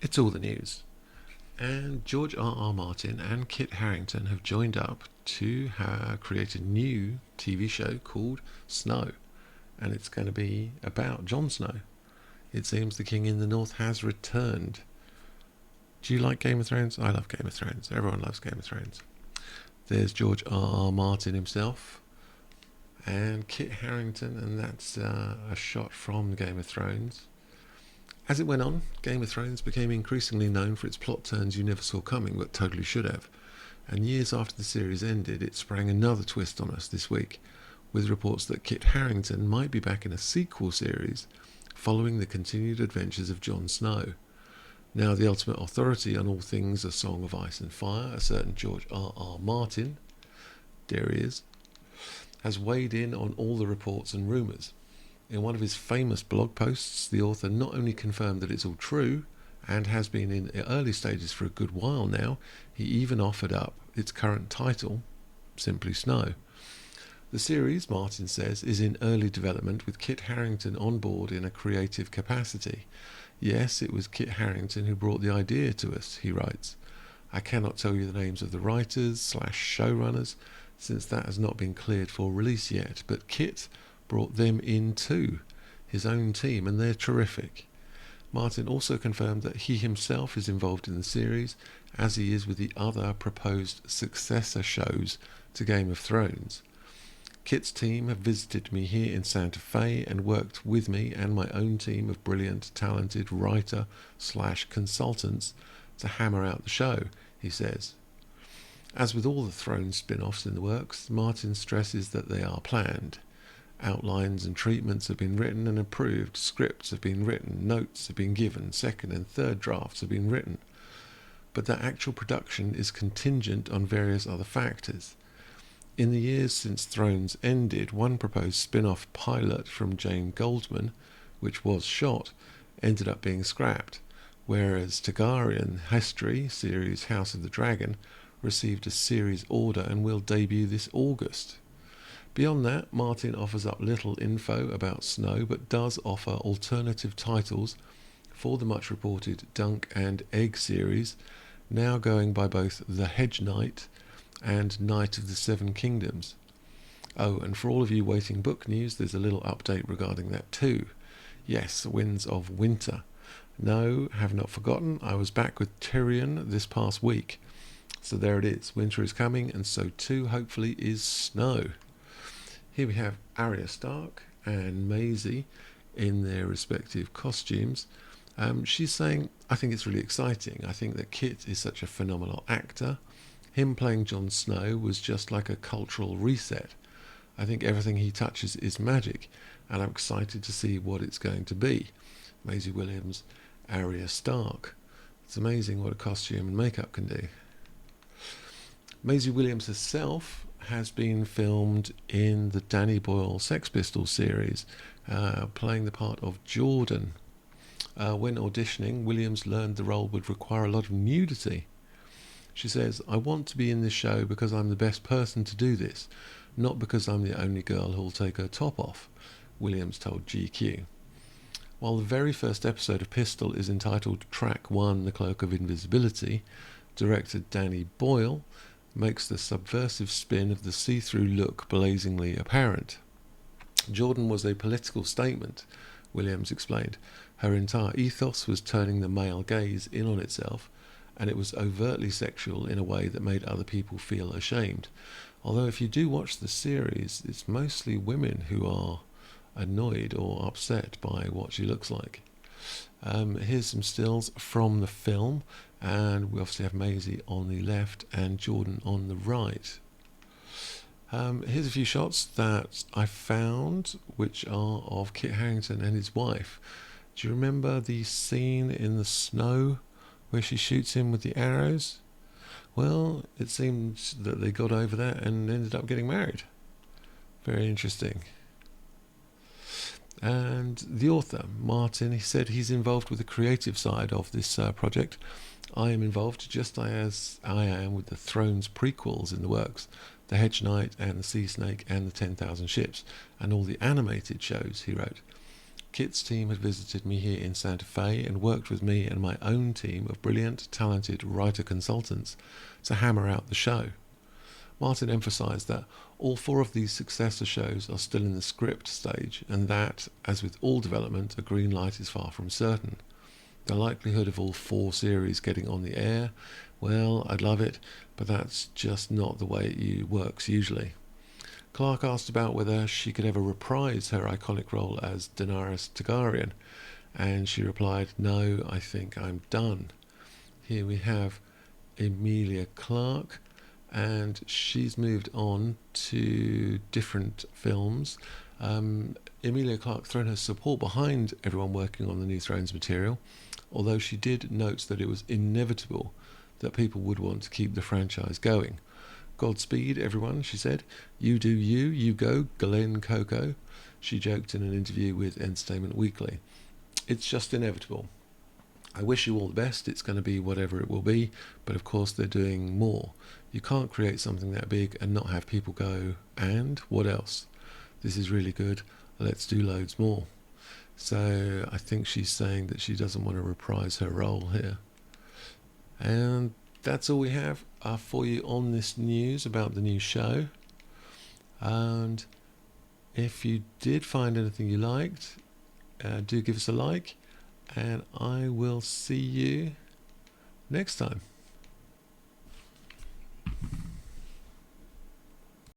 It's all the news. And George R.R. Martin and Kit Harrington have joined up to create a new TV show called Snow. And it's going to be about Jon Snow. It seems the King in the North has returned. Do you like Game of Thrones? I love Game of Thrones. Everyone loves Game of Thrones. There's George R.R. Martin himself and Kit Harrington, and that's a shot from Game of Thrones. As it went on, Game of Thrones became increasingly known for its plot turns you never saw coming, but totally should have. And years after the series ended, it sprang another twist on us this week, with reports that Kit Harrington might be back in a sequel series following the continued adventures of Jon Snow. Now, the ultimate authority on all things A Song of Ice and Fire, a certain George R.R. Martin, there he is, has weighed in on all the reports and rumours. In one of his famous blog posts, the author not only confirmed that it's all true, and has been in early stages for a good while now, he even offered up its current title, simply Snow. The series, Martin says, is in early development with Kit Harrington on board in a creative capacity. Yes, it was Kit Harrington who brought the idea to us, he writes. I cannot tell you the names of the writers/showrunners, since that has not been cleared for release yet, but Kit brought them in too, his own team, and they're terrific. Martin also confirmed that he himself is involved in the series, as he is with the other proposed successor shows to Game of Thrones. Kit's team have visited me here in Santa Fe and worked with me and my own team of brilliant, talented writer/consultants to hammer out the show, he says. As with all the Thrones spin-offs in the works, Martin stresses that they are planned. Outlines and treatments have been written and approved, scripts have been written, notes have been given, second and third drafts have been written. But that actual production is contingent on various other factors. In the years since Thrones ended, one proposed spin-off pilot from Jane Goldman, which was shot, ended up being scrapped, whereas Targaryen History series House of the Dragon received a series order and will debut this August. Beyond that, Martin offers up little info about Snow, but does offer alternative titles for the much-reported Dunk and Egg series, now going by both The Hedge Knight and Knight of the Seven Kingdoms. Oh, and for all of you waiting book news, there's a little update regarding that too. Yes, Winds of Winter. No, have not forgotten, I was back with Tyrion this past week. So there it is, winter is coming, and so too, hopefully, is Snow. Here we have Arya Stark and Maisie in their respective costumes. She's saying, I think it's really exciting. I think that Kit is such a phenomenal actor. Him playing Jon Snow was just like a cultural reset. I think everything he touches is magic, and I'm excited to see what it's going to be. Maisie Williams, Arya Stark. It's amazing what a costume and makeup can do. Maisie Williams herself has been filmed in the Danny Boyle Sex Pistols series, playing the part of Jordan. When auditioning, Williams learned the role would require a lot of nudity. She says, I want to be in this show because I'm the best person to do this, not because I'm the only girl who'll take her top off, Williams told GQ. While the very first episode of Pistol is entitled Track 1, The Cloak of Invisibility, director Danny Boyle makes the subversive spin of the see-through look blazingly apparent. Jordan was a political statement, Williams explained. Her entire ethos was turning the male gaze in on itself, and it was overtly sexual in a way that made other people feel ashamed. Although if you do watch the series, it's mostly women who are annoyed or upset by what she looks like. Here's some stills from the film, and we obviously have Maisie on the left and Jordan on the right. Here's a few shots that I found, which are of Kit Harrington and his wife. Do you remember the scene in the snow where she shoots him with the arrows? Well, it seems that they got over that and ended up getting married. Very interesting. And the author, Martin, he said he's involved with the creative side of this project. I am involved just as I am with the Thrones prequels in the works, The Hedge Knight and The Sea Snake and The 10,000 Ships, and all the animated shows, he wrote. Kit's team had visited me here in Santa Fe and worked with me and my own team of brilliant, talented writer consultants to hammer out the show. Martin emphasised that all 4 of these successor shows are still in the script stage, and that, as with all development, a green light is far from certain. The likelihood of all 4 series getting on the air, well, I'd love it, but that's just not the way it works usually. Clark asked about whether she could ever reprise her iconic role as Daenerys Targaryen, and she replied, "No, I think I'm done." Here we have Emilia Clarke, and she's moved on to different films. Emilia Clarke thrown her support behind everyone working on the new Thrones material, although she did note that it was inevitable that people would want to keep the franchise going. "Godspeed, everyone," she said. "You do you, you go, Glen Coco," she joked in an interview with Entertainment Weekly. "It's just inevitable. I wish you all the best. It's going to be whatever it will be, but of course they're doing more. You can't create something that big and not have people go, and what else? This is really good. Let's do loads more." So I think she's saying that she doesn't want to reprise her role here. And that's all we have for you on this news about the new show. And if you did find anything you liked, do give us a like, and I will see you next time.